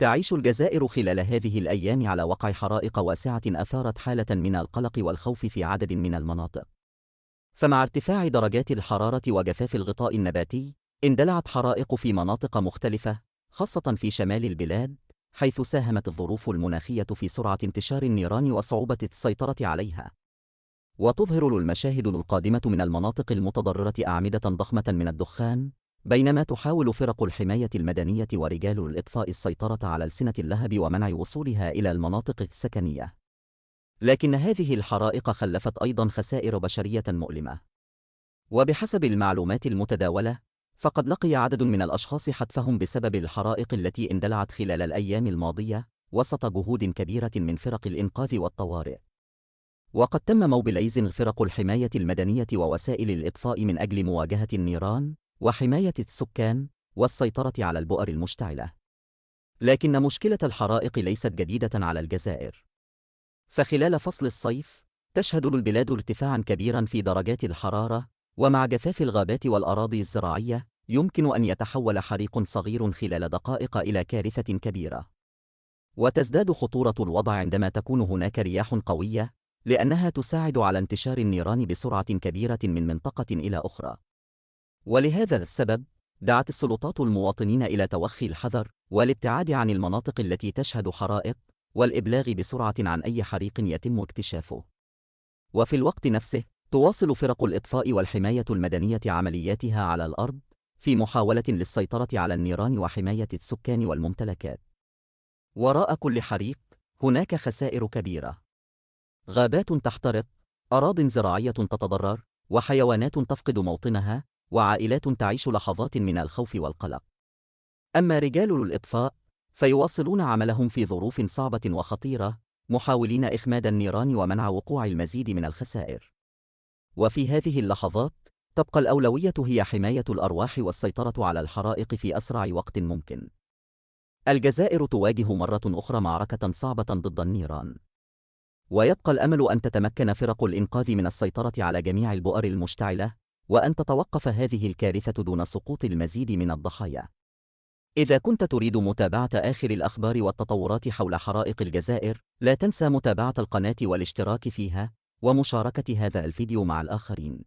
تعيش الجزائر خلال هذه الأيام على وقع حرائق واسعة أثارت حالة من القلق والخوف في عدد من المناطق. فمع ارتفاع درجات الحرارة وجفاف الغطاء النباتي، اندلعت حرائق في مناطق مختلفة، خاصة في شمال البلاد، حيث ساهمت الظروف المناخية في سرعة انتشار النيران وصعوبة السيطرة عليها. وتظهر المشاهد القادمة من المناطق المتضررة أعمدة ضخمة من الدخان، بينما تحاول فرق الحماية المدنية ورجال الإطفاء السيطرة على ألسنة اللهب ومنع وصولها إلى المناطق السكنية. لكن هذه الحرائق خلفت أيضاً خسائر بشرية مؤلمة. وبحسب المعلومات المتداولة، فقد لقي عدد من الأشخاص حتفهم بسبب الحرائق التي اندلعت خلال الأيام الماضية، وسط جهود كبيرة من فرق الإنقاذ والطوارئ. وقد تم موبيلايز فرق الحماية المدنية ووسائل الإطفاء من أجل مواجهة النيران وحماية السكان والسيطرة على البؤر المشتعلة. لكن مشكلة الحرائق ليست جديدة على الجزائر. فخلال فصل الصيف، تشهد البلاد ارتفاعاً كبيراً في درجات الحرارة، ومع جفاف الغابات والأراضي الزراعية، يمكن أن يتحول حريق صغير خلال دقائق إلى كارثة كبيرة. وتزداد خطورة الوضع عندما تكون هناك رياح قوية، لأنها تساعد على انتشار النيران بسرعة كبيرة من منطقة إلى أخرى. ولهذا السبب، دعت السلطات المواطنين إلى توخي الحذر والابتعاد عن المناطق التي تشهد حرائق، والإبلاغ بسرعة عن أي حريق يتم اكتشافه. وفي الوقت نفسه، تواصل فرق الإطفاء والحماية المدنية عملياتها على الأرض في محاولة للسيطرة على النيران وحماية السكان والممتلكات. وراء كل حريق هناك خسائر كبيرة: غابات تحترق، أراضٍ زراعية تتضرر، وحيوانات تفقد موطنها، وعائلات تعيش لحظات من الخوف والقلق. أما رجال الإطفاء فيواصلون عملهم في ظروف صعبة وخطيرة، محاولين إخماد النيران ومنع وقوع المزيد من الخسائر. وفي هذه اللحظات، تبقى الأولوية هي حماية الأرواح والسيطرة على الحرائق في أسرع وقت ممكن. الجزائر تواجه مرة أخرى معركة صعبة ضد النيران، ويبقى الأمل أن تتمكن فرق الإنقاذ من السيطرة على جميع البؤر المشتعلة، وأن تتوقف هذه الكارثة دون سقوط المزيد من الضحايا. إذا كنت تريد متابعة آخر الأخبار والتطورات حول حرائق الجزائر، لا تنسى متابعة القناة والاشتراك فيها، ومشاركة هذا الفيديو مع الآخرين.